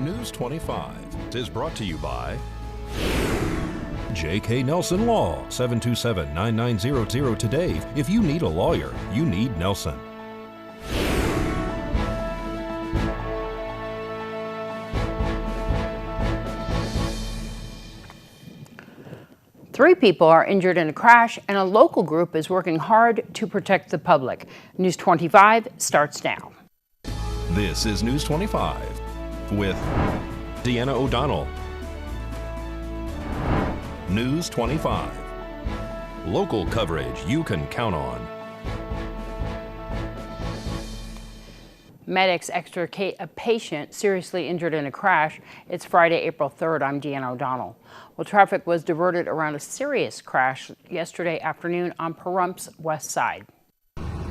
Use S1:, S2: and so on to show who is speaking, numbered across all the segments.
S1: News 25 is brought to you by J.K. Nelson Law, 727-9900 today. If you need a lawyer, you need Nelson.
S2: Three people are injured in a crash, and a local group is working hard to protect the public. News 25 starts now.
S1: This is News 25 with Deanna O'Donnell. News 25. Local coverage you can count on.
S2: Medics extricate a patient seriously injured in a crash. It's Friday, April 3rd. I'm Deanna O'Donnell. Well, traffic was diverted around a serious crash yesterday afternoon on Pahrumph's west side.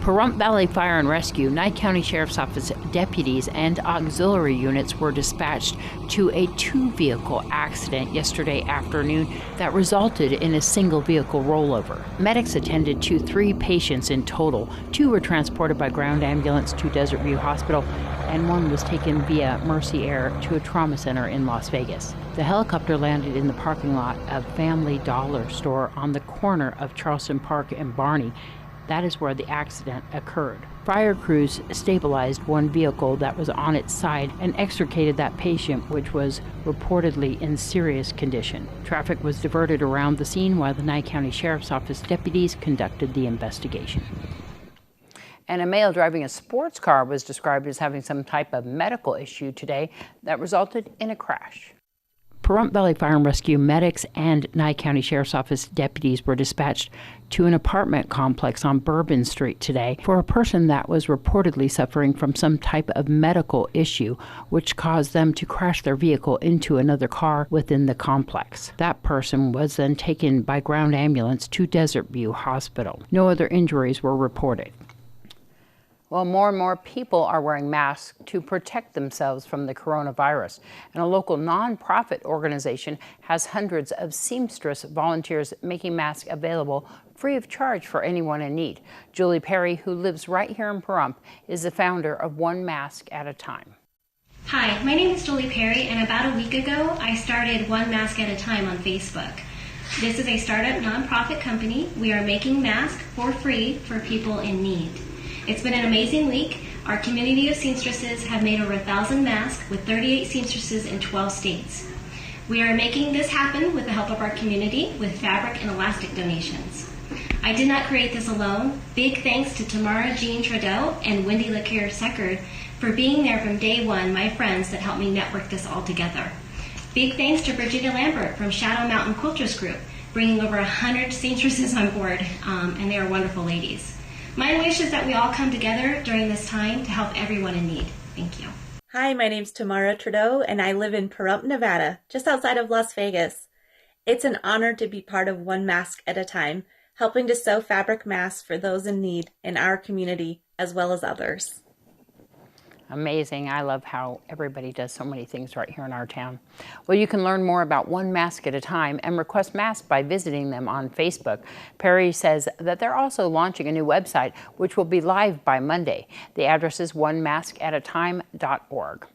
S2: Pahrump Valley Fire and Rescue, Nye County Sheriff's Office deputies and auxiliary units were dispatched to a two-vehicle accident yesterday afternoon that resulted in a single vehicle rollover. Medics attended to 3 patients in total. 2 were transported by ground ambulance to Desert View Hospital, and 1 was taken via Mercy Air to a trauma center in Las Vegas. The helicopter landed in the parking lot of Family Dollar store on the corner of Charleston Park and Barney. That is where the accident occurred. Fire crews stabilized 1 vehicle that was on its side and extricated that patient, which was reportedly in serious condition. Traffic was diverted around the scene while the Nye County Sheriff's Office deputies conducted the investigation. And a male driving a sports car was described as having some type of medical issue today that resulted in a crash. Pahrump Valley Fire and Rescue medics and Nye County Sheriff's Office deputies were dispatched to an apartment complex on Bourbon Street today for a person that was reportedly suffering from some type of medical issue, which caused them to crash their vehicle into another car within the complex. That person was then taken by ground ambulance to Desert View Hospital. No other injuries were reported. Well, more and more people are wearing masks to protect themselves from the coronavirus. And a local nonprofit organization has hundreds of seamstress volunteers making masks available free of charge for anyone in need. Julie Perry, who lives right here in Pahrump, is the founder of One Mask at a Time.
S3: Hi, my name is Julie Perry, and about a week ago, I started One Mask at a Time on Facebook. This is a startup nonprofit company. We are making masks for free for people in need. It's been an amazing week. Our community of seamstresses have made over 1,000 masks with 38 seamstresses in 12 states. We are making this happen with the help of our community with fabric and elastic donations. I did not create this alone. Big thanks to Tamara Jean Trudeau and Wendy Laquire-Seckard for being there from day one, my friends that helped me network this all together. Big thanks to Virginia Lambert from Shadow Mountain Quilters Group, bringing over 100 seamstresses on board, and they are wonderful ladies. My wish is that we all come together during this time to help everyone in need. Thank you.
S4: Hi, my name's Tamara Trudeau, and I live in Pahrump, Nevada, just outside of Las Vegas. It's an honor to be part of One Mask at a Time, helping to sew fabric masks for those in need in our community as well as others.
S2: Amazing. I love how everybody does so many things right here in our town. Well, you can learn more about One Mask at a Time and request masks by visiting them on Facebook. Perry says that they're also launching a new website, which will be live by Monday. The address is onemaskatatime.org.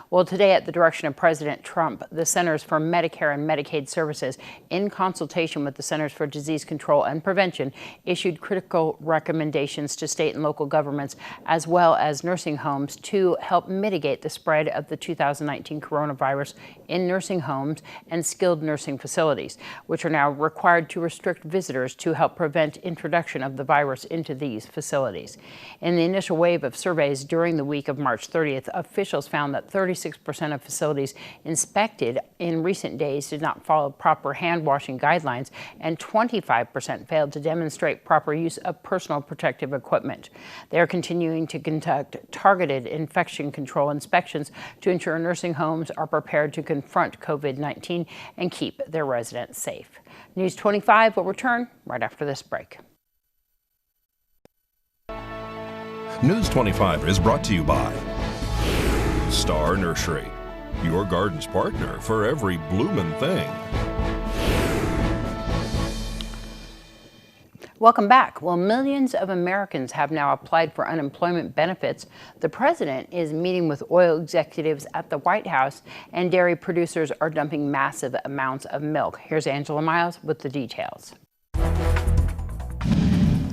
S2: Well, today, at the direction of President Trump, the Centers for Medicare and Medicaid Services, in consultation with the Centers for Disease Control and Prevention, issued critical recommendations to state and local governments, as well as nursing homes, to help mitigate the spread of the 2019 coronavirus in nursing homes and skilled nursing facilities, which are now required to restrict visitors to help prevent introduction of the virus into these facilities. In the initial wave of surveys during the week of March 30th, officials found that 36% of facilities inspected in recent days did not follow proper hand washing guidelines, and 25% failed to demonstrate proper use of personal protective equipment. They are continuing to conduct targeted infection control inspections to ensure nursing homes are prepared to confront COVID-19 and keep their residents safe. News 25 will return right after this break.
S1: News 25 is brought to you by Star Nursery, your garden's partner for every bloomin' thing.
S2: Welcome back. Well, millions of Americans have now applied for unemployment benefits. The president is meeting with oil executives at the White House, and dairy producers are dumping massive amounts of milk. Here's Angela Miles with the details.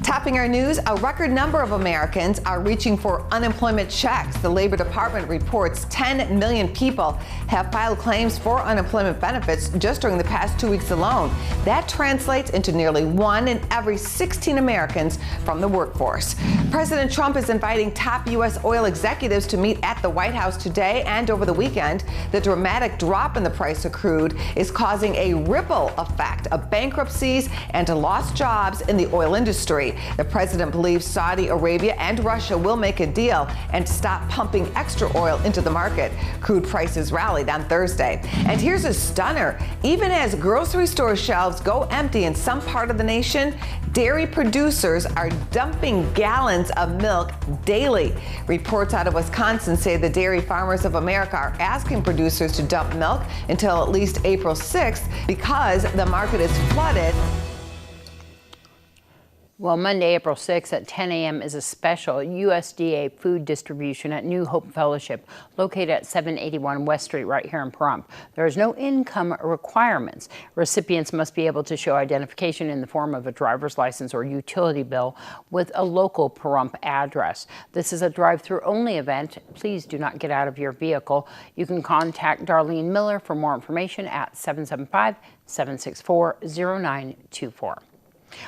S5: Topping our news, a record number of Americans are reaching for unemployment checks. The Labor Department reports 10 million people have filed claims for unemployment benefits just during the past 2 weeks alone. That translates into nearly 1 in every 16 Americans from the workforce. President Trump is inviting top U.S. oil executives to meet at the White House today and over the weekend. The dramatic drop in the price of crude is causing a ripple effect of bankruptcies and lost jobs in the oil industry. The president believes Saudi Arabia and Russia will make a deal and stop pumping extra oil into the market. Crude prices rallied on Thursday. And here's a stunner. Even as grocery store shelves go empty in some part of the nation, dairy producers are dumping gallons of milk daily. Reports out of Wisconsin say the Dairy Farmers of America are asking producers to dump milk until at least April 6th because the market is flooded.
S2: Well, Monday, April 6th at 10 a.m. is a special USDA food distribution at New Hope Fellowship, located at 781 West Street right here in Pahrump. There is no income requirements. Recipients must be able to show identification in the form of a driver's license or utility bill with a local Pahrump address. This is a drive-through only event. Please do not get out of your vehicle. You can contact Darlene Miller for more information at 775-764-0924.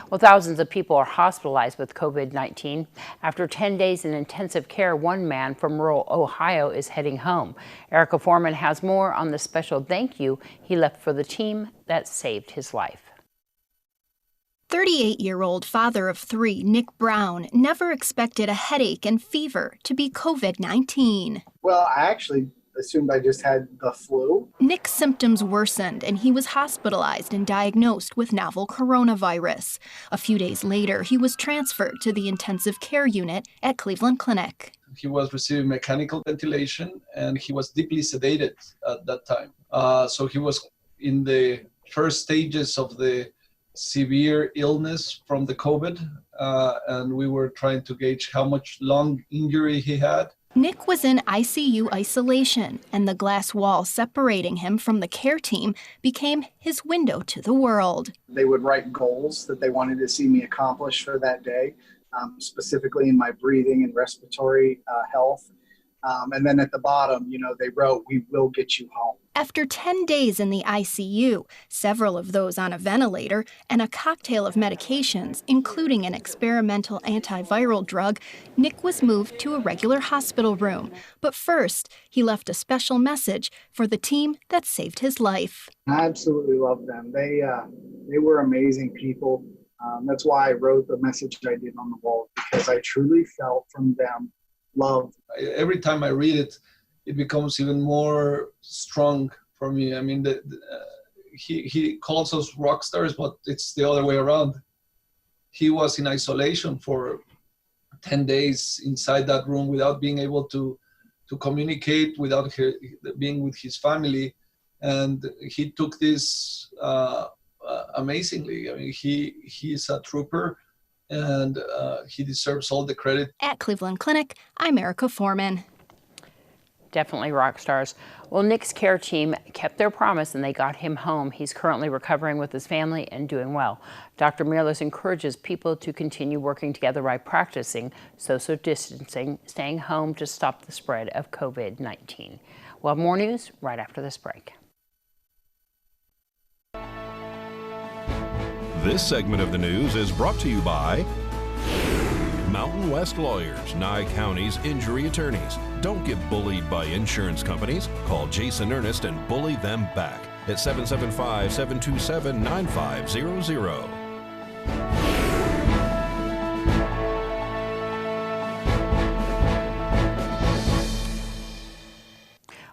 S2: Well, thousands of people are hospitalized with COVID-19. After 10 days in intensive care, one man from rural Ohio is heading home. Erica Foreman has more on the special thank you he left for the team that saved his life.
S6: 38-year-old father of 3, Nick Brown, never expected a headache and fever to be COVID-19.
S7: Well, I actually assumed I just had the flu.
S6: Nick's symptoms worsened and he was hospitalized and diagnosed with novel coronavirus. A few days later, he was transferred to the intensive care unit at Cleveland Clinic.
S8: He was receiving mechanical ventilation and he was deeply sedated at that time. So he was in the first stages of the severe illness from the COVID, and we were trying to gauge how much lung injury he had.
S6: Nick was in ICU isolation, and the glass wall separating him from the care team became his window to the world.
S7: They would write goals that they wanted to see me accomplish for that day, specifically in my breathing and respiratory health. And then at the bottom, they wrote, "We will get you home."
S6: After 10 days in the ICU, several of those on a ventilator, and a cocktail of medications, including an experimental antiviral drug, Nick was moved to a regular hospital room. But first, he left a special message for the team that saved his life.
S7: I absolutely love them. They were amazing people. That's why I wrote the message I did on the wall, because I truly felt from them love.
S8: Every time I read it, it becomes even more strong for me. I mean, he calls us rock stars, but it's the other way around. He was in isolation for 10 days inside that room without being able to communicate, without being with his family. And he took this amazingly. I mean, he's a trooper, and he deserves all the credit.
S6: At Cleveland Clinic, I'm Erica Foreman.
S2: Definitely rock stars. Well, Nick's care team kept their promise and they got him home. He's currently recovering with his family and doing well. Dr. Mirlis encourages people to continue working together by practicing social distancing, staying home to stop the spread of COVID-19. We'll have more news right after this break.
S1: This segment of the news is brought to you by Mountain West Lawyers, Nye County's injury attorneys. Don't get bullied by insurance companies. Call Jason Ernest and bully them back at 775-727-9500.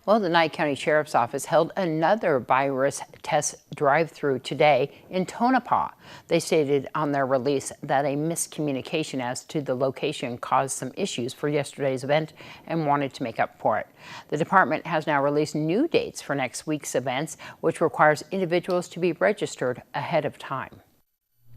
S2: Well, the Nye County Sheriff's Office held another virus test drive-through today in Tonopah. They stated on their release that a miscommunication as to the location caused some issues for yesterday's event and wanted to make up for it. The department has now released new dates for next week's events, which requires individuals to be registered ahead of time.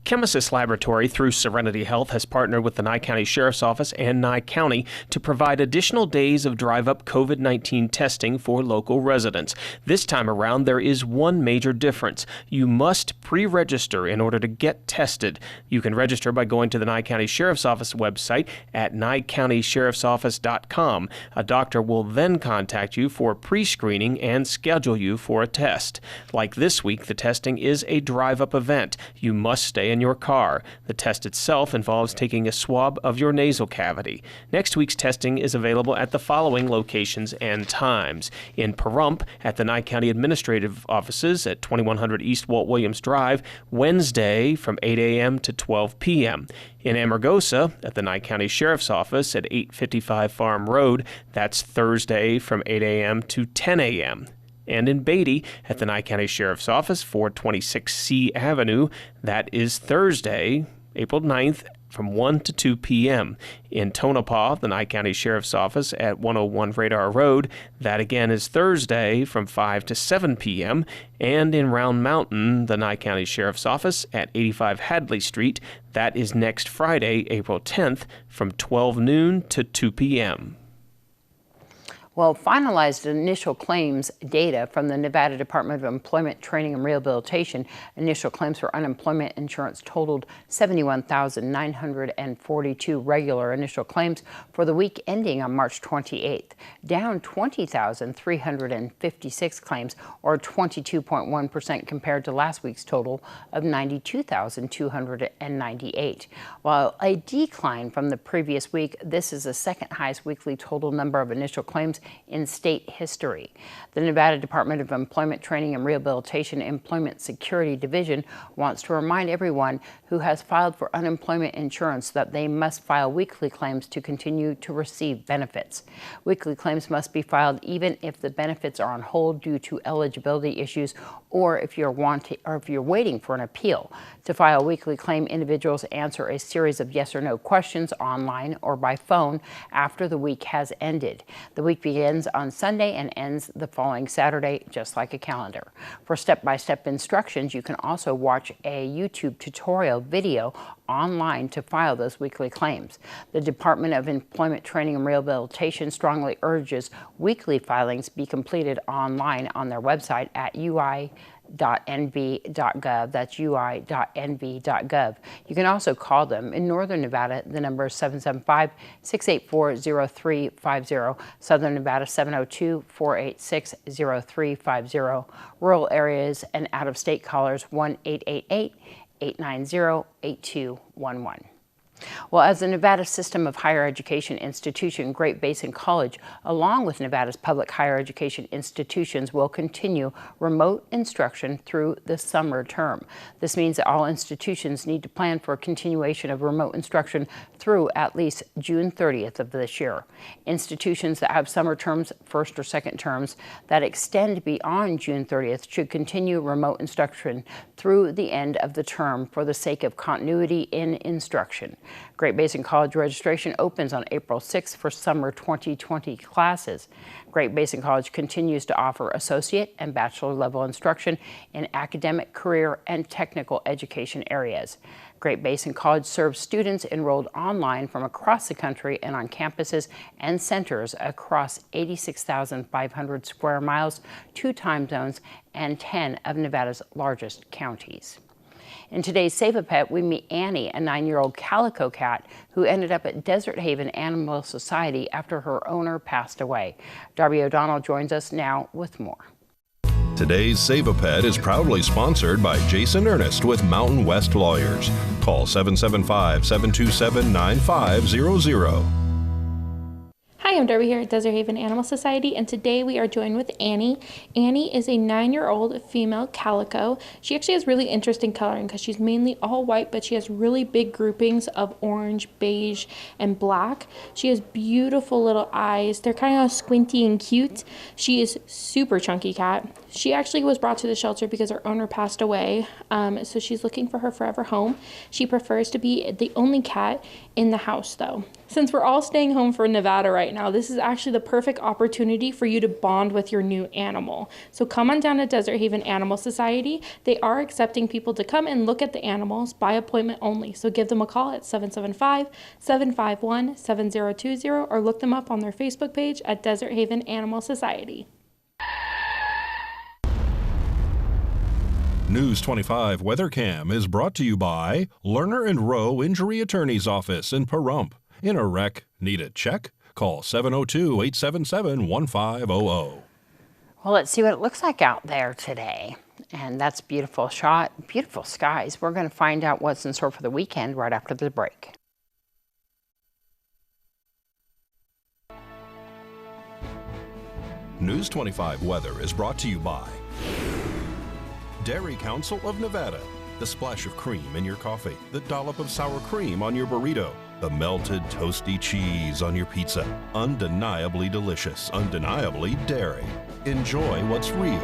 S9: Chemisys Laboratory through Serenity Health has partnered with the Nye County Sheriff's Office and Nye County to provide additional days of drive-up COVID-19 testing for local residents. This time around, there is one major difference. You must pre-register in order to get tested. You can register by going to the Nye County Sheriff's Office website at NyeCountySheriff'sOffice.com. A doctor will then contact you for pre-screening and schedule you for a test. Like this week, the testing is a drive-up event. You must stay in your car. The test itself involves taking a swab of your nasal cavity. Next week's testing is available at the following locations and times. In Pahrump, at the Nye County Administrative Offices at 2100 East Walt Williams Drive, Wednesday from 8 a.m. to 12 p.m. In Amargosa, at the Nye County Sheriff's Office at 855 Farm Road, that's Thursday from 8 a.m. to 10 a.m. And in Beatty, at the Nye County Sheriff's Office, 426 C Avenue, that is Thursday, April 9th, from 1 to 2 p.m. In Tonopah, the Nye County Sheriff's Office at 101 Radar Road, that again is Thursday from 5 to 7 p.m. And in Round Mountain, the Nye County Sheriff's Office at 85 Hadley Street, that is next Friday, April 10th, from 12 noon to 2 p.m.
S2: Well, finalized initial claims data from the Nevada Department of Employment, Training and Rehabilitation. Initial claims for unemployment insurance totaled 71,942 regular initial claims for the week ending on March 28th, down 20,356 claims, or 22.1% compared to last week's total of 92,298. While a decline from the previous week, this is the second highest weekly total number of initial claims in state history. The Nevada Department of Employment, Training and Rehabilitation Employment Security Division wants to remind everyone who has filed for unemployment insurance that they must file weekly claims to continue to receive benefits. Weekly claims must be filed even if the benefits are on hold due to eligibility issues or if you're waiting for an appeal. To file a weekly claim, individuals answer a series of yes or no questions online or by phone after the week has ended. The week begins on Sunday and ends the following Saturday, just like a calendar. For step-by-step instructions, you can also watch a YouTube tutorial video online to file those weekly claims. The Department of Employment, Training and Rehabilitation strongly urges weekly filings be completed online on their website at ui.nv.gov. That's ui.nv.gov. You can also call them. In Northern Nevada, the number is 775-684-0350. Southern Nevada, 702-486-0350. Rural areas and out-of-state callers, 1-888-890-8211. Well, as the Nevada System of Higher Education Institution, Great Basin College, along with Nevada's public higher education institutions, will continue remote instruction through the summer term. This means that all institutions need to plan for a continuation of remote instruction through at least June 30th of this year. Institutions that have summer terms, first or second terms, that extend beyond June 30th should continue remote instruction through the end of the term for the sake of continuity in instruction. Great Basin College registration opens on April 6th for summer 2020 classes. Great Basin College continues to offer associate and bachelor level instruction in academic, career, and technical education areas. Great Basin College serves students enrolled online from across the country and on campuses and centers across 86,500 square miles, 2 time zones, and 10 of Nevada's largest counties. In today's Save a Pet, we meet Annie, a 9-year-old calico cat who ended up at Desert Haven Animal Society after her owner passed away. Darby O'Donnell joins us now with more.
S1: Today's Save a Pet is proudly sponsored by Jason Ernest with Mountain West Lawyers. Call 775-727-9500.
S10: Hi, I'm Darby here at Desert Haven Animal Society, and today we are joined with Annie. Annie is a 9-year-old female calico. She actually has really interesting coloring because she's mainly all white, but she has really big groupings of orange, beige, and black. She has beautiful little eyes. They're kind of squinty and cute. She is super chunky cat. She actually was brought to the shelter because her owner passed away, so she's looking for her forever home. She prefers to be the only cat in the house, though. Since we're all staying home for Nevada right now, this is actually the perfect opportunity for you to bond with your new animal. So come on down to Desert Haven Animal Society. They are accepting people to come and look at the animals by appointment only. So give them a call at 775-751-7020 or look them up on their Facebook page at Desert Haven Animal Society.
S1: News 25 Weather Cam is brought to you by Lerner and Rowe Injury Attorney's Office in Pahrump. In a wreck, need a check? Call 702-877-1500.
S2: Well, let's see what it looks like out there today. And that's a beautiful shot, beautiful skies. We're going to find out what's in store for the weekend right after the break.
S1: News 25 Weather is brought to you by Dairy Council of Nevada. The splash of cream in your coffee, the dollop of sour cream on your burrito, the melted toasty cheese on your pizza. Undeniably delicious, undeniably dairy. Enjoy what's real.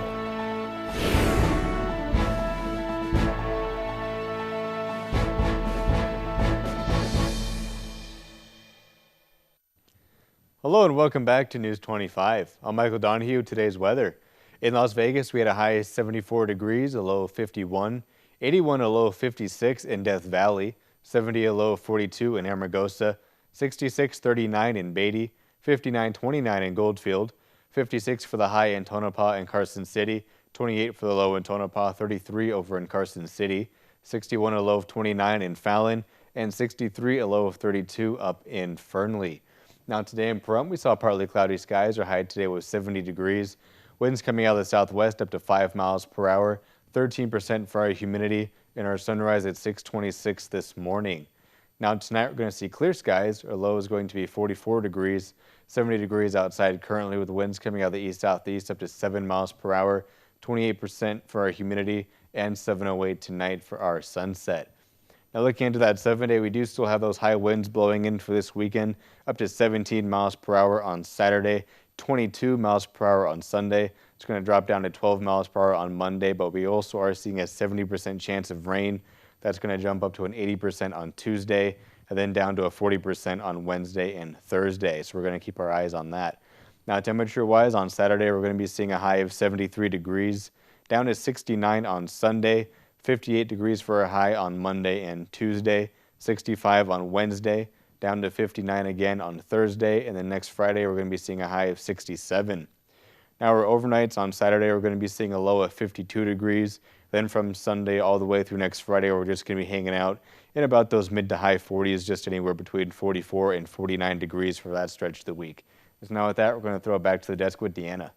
S11: Hello and welcome back to News 25. I'm Michael Donohue with today's weather. In Las Vegas, we had a high of 74 degrees, a low of 51, 81 a low of 56 in Death Valley, 70 a low of 42 in Amargosa, 66-39 in Beatty, 59-29 in Goldfield, 56 for the high in Tonopah and Carson City, 28 for the low in Tonopah, 33 over in Carson City, 61 a low of 29 in Fallon, and 63 a low of 32 up in Fernley. Now today in Pahrump, we saw partly cloudy skies. Our high today was 70 degrees. Winds coming out of the southwest up to 5 miles per hour, 13% for our humidity, and our sunrise at 6:26 this morning. Now tonight we're going to see clear skies. Our low is going to be 44 degrees, 70 degrees outside currently with winds coming out of the east-southeast up to 7 miles per hour, 28% for our humidity, and 7:08 tonight for our sunset. Now looking into that 7-day, we do still have those high winds blowing in for this weekend, up to 17 miles per hour on Saturday, 22 miles per hour on Sunday. It's going to drop down to 12 miles per hour on Monday, but we also are seeing a 70% chance of rain. That's going to jump up to an 80% on Tuesday, and then down to a 40% on Wednesday and Thursday. So we're going to keep our eyes on that. Now temperature-wise, on Saturday, we're going to be seeing a high of 73 degrees, down to 69 on Sunday, 58 degrees for a high on Monday and Tuesday, 65 on Wednesday, down to 59 again on Thursday, and then next Friday we're going to be seeing a high of 67. Now our overnights on Saturday we're going to be seeing a low of 52 degrees. Then from Sunday all the way through next Friday we're just going to be hanging out in about those mid to high 40s, just anywhere between 44 and 49 degrees for that stretch of the week. So now with that we're going to throw it back to the desk with Deanna.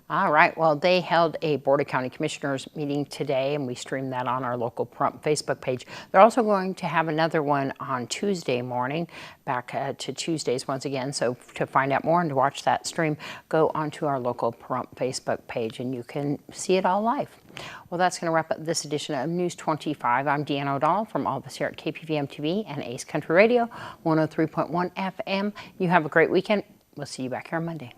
S2: All right, well, they held a Board of County Commissioners meeting today, and we streamed that on our local Pahrump Facebook page. They're also going to have another one on Tuesday morning, back to Tuesdays once again. So to find out more and to watch that stream, go onto our local Pahrump Facebook page, and you can see it all live. Well, that's going to wrap up this edition of News 25. I'm Deanna O'Donnell from all of us here at KPVM-TV and Ace Country Radio, 103.1 FM. You have a great weekend. We'll see you back here on Monday.